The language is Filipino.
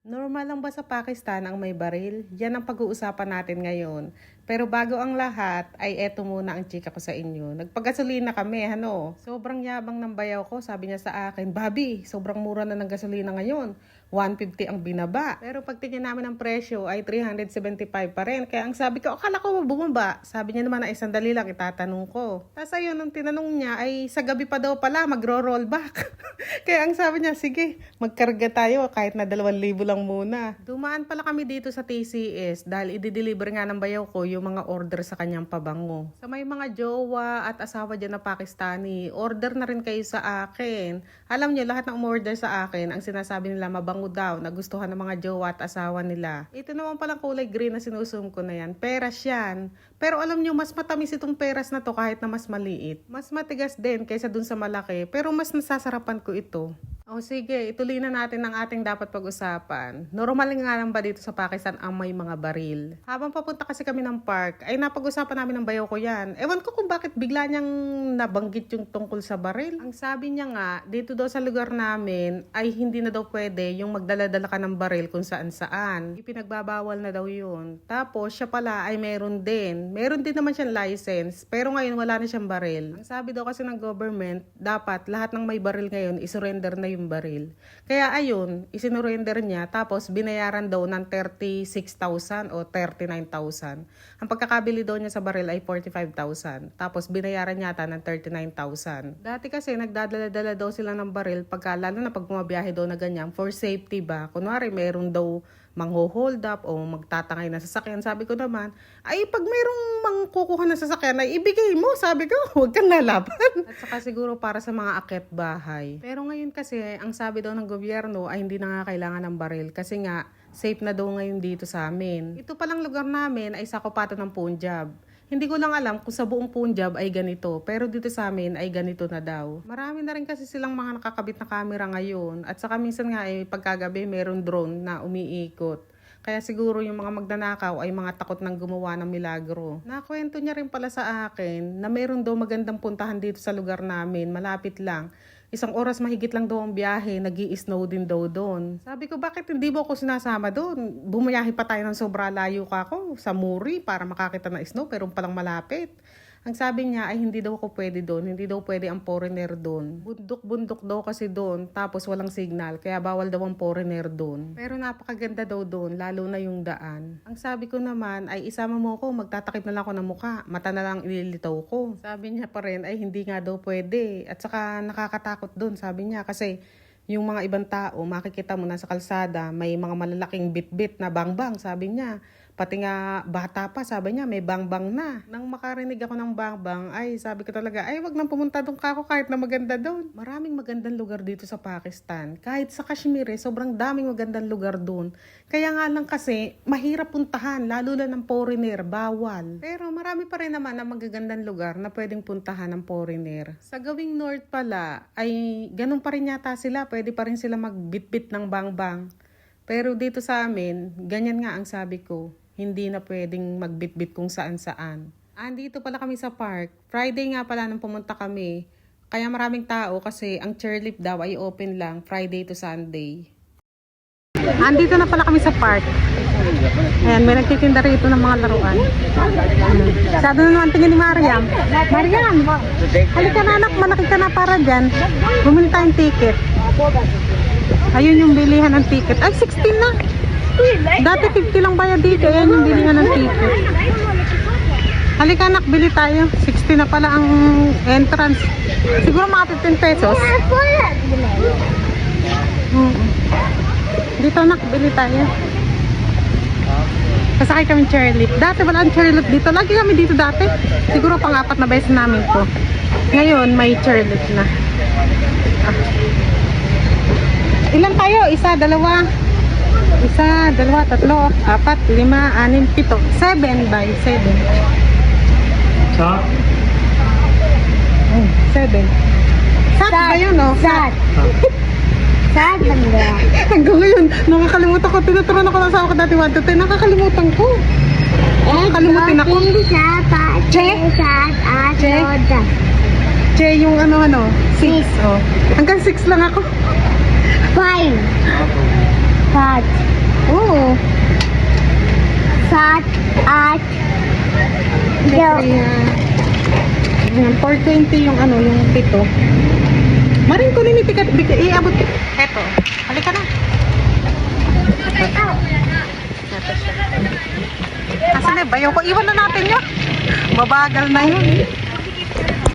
Normal lang ba sa Pakistan ang may baril? Yan ang pag-uusapan natin ngayon. Pero bago ang lahat, ay eto muna ang chika ko sa inyo. Nagpagasolina kami, ano? Sobrang yabang ng bayaw ko, sabi niya sa akin, Bobby, sobrang mura na ng gasolina ngayon. 150 ang binaba. Pero pagtingin namin ang presyo ay 375 pa rin. Kaya ang sabi ko, akala ko bumaba. Sabi niya naman ay sandali lang, itatanong ko. Tapos ayun, ang tinanong niya ay sa gabi pa daw pala, magro-roll back. Kaya ang sabi niya, sige, magkarga tayo kahit na 2,000 lang muna. Dumaan pala kami dito sa TCS dahil i-deliver nga ng bayaw ko yung mga order sa kanyang pabango. Sa may mga jowa at asawa dyan na Pakistani, order na rin kayo sa akin. Alam niyo, lahat ng umorder sa akin, ang sinasabi nila mabango daw, nagustuhan ng mga jowa at asawa nila. Ito naman palang kulay green na sinusum ko na yan. Peras yan. Pero alam niyo, mas matamis itong peras na to kahit na mas maliit. Mas matigas din kaysa dun sa malaki, pero mas nasasarapan ko ito. O sige, ituloy na natin ang ating dapat pag-usapan. Normal nga lang ba dito sa Pakistan ang may mga baril? Habang papunta kasi kami ng park, ay napag-usapan namin ng bayaw ko yan. Ewan ko kung bakit bigla niyang nabanggit yung tungkol sa baril. Ang sabi niya nga, dito daw sa lugar namin, ay hindi na daw pwede yung magdala-dala ka ng baril kung saan-saan. Ipinagbabawal na daw yun. Tapos siya pala ay meron din. Meron din naman siyang license, pero ngayon wala na siyang baril. Ang sabi daw kasi ng government, dapat lahat ng may baril ngayon isurrender na yung baril. Kaya ayun, isinurrender niya tapos binayaran daw ng 36,000 o 39,000. Ang pagkakabili daw niya sa baril ay 45,000. Tapos binayaran niya ata ng 39,000. Dati kasi nagdadala-dala daw sila ng baril pagka lalo na pag bumabiyahe daw na ganyan for safety ba. Kunwari meron daw mangho-hold up o magtatangay na sasakyan. Sabi ko naman, ay pag mayroong mangkukuha na sasakyan ay ibigay mo. Sabi ko, huwag kang lalaban. At saka siguro para sa mga akyat bahay. Pero ngayon kasi, ang sabi daw ng gobyerno ay hindi na nga kailangan ng baril. Kasi nga, safe na daw ngayon dito sa amin. Ito palang lugar namin ay sa Kopatan ng Punjab. Hindi ko lang alam kung sa buong Punjab ay ganito, pero dito sa amin ay ganito na daw. Marami na rin kasi silang mga nakakabit na camera ngayon. At saka minsan nga ay pagkagabi meron drone na umiikot. Kaya siguro yung mga magnanakaw ay mga takot ng gumawa ng milagro. Nakwento niya rin pala sa akin na meron daw magandang puntahan dito sa lugar namin, malapit lang. 1 oras mahigit lang daw ang biyahe, nag-i-snow din daw doon. Sabi ko, bakit hindi mo ako sinasama doon? Bumayahe pa tayo ng sobra layo ka ako sa Muri para makakita ng snow, pero palang malapit. Ang sabi niya ay hindi daw ako pwede doon, hindi daw pwede ang foreigner doon. Bundok-bundok daw kasi doon, tapos walang signal, kaya bawal daw ang foreigner doon. Pero napakaganda daw doon, lalo na yung daan. Ang sabi ko naman ay isama mo ko, magtatakip na lang ako ng mukha, mata na lang ililitaw ko. Sabi niya pa rin ay hindi nga daw pwede, at saka nakakatakot doon, sabi niya, kasi yung mga ibang tao, makikita mo na sa kalsada, may mga malalaking bit-bit na bang-bang, sabi niya. Pati nga bata pa, sabi niya, may bang-bang na. Nang makarinig ako ng bang-bang, ay sabi ko talaga, ay wag nang pumunta doon ka ako kahit na maganda doon. Maraming magandang lugar dito sa Pakistan. Kahit sa Kashmir, sobrang daming magandang lugar doon. Kaya nga lang kasi, mahirap puntahan, lalo na ng foreigner, bawal. Pero marami pa rin naman na magagandang lugar na pwedeng puntahan ng foreigner. Sa gawing north pala, ay ganun pa rin yata sila, pwede pa rin sila magbitbit ng bang-bang. Pero dito sa amin, ganyan nga ang sabi ko. Hindi na pwedeng magbitbit kung saan-saan. Andito pala kami sa park. Friday nga pala nung pumunta kami. Kaya maraming tao kasi ang chairlift daw ay open lang Friday to Sunday. Andito na pala kami sa park. Ayan, may nagtitinda rito ng mga laruan. Masyado na naman tingin ni Mariam. Mariam! Halika na anak, malaki ka na para dyan. Bumili tayong ticket. Ayun yung bilihan ng ticket. Ay, 16 na! Dati 50 lang bayad dito. Ayan yung bilihan ng ticket. Halika anak, bili tayo. 60 na pala ang entrance. Siguro mga 15 pesos. Dito anak, bili tayo. Kasakay kami chairlift. Dati wala ang chairlift dito. Lagi kami dito dati. Siguro pang-4 na beses namin to. Ngayon may chairlift na. Ilan tayo? 1, 2 1, 2, 3, 4, 5, 6, 7 by 7. Sa? 7. Sat ba yun, no? Sat. Sat banda. Hanggang ngayon, nakakalimutan ko. Tinuturuan ako ng asawa ko dati 1 to 10. Nakakalimutan ko. Nakakalimutin ako. Che? Che? Che yung ano, 6. Oh. Hanggang 6 lang ako. 5. 5. Sat at Jo. Ayan, 420 yung ano, yung pito. Marin ko rin itikat, iabot. Eto, halika na. Asan na, bayaw ko. Iwan na natin yun. Mabagal na yun.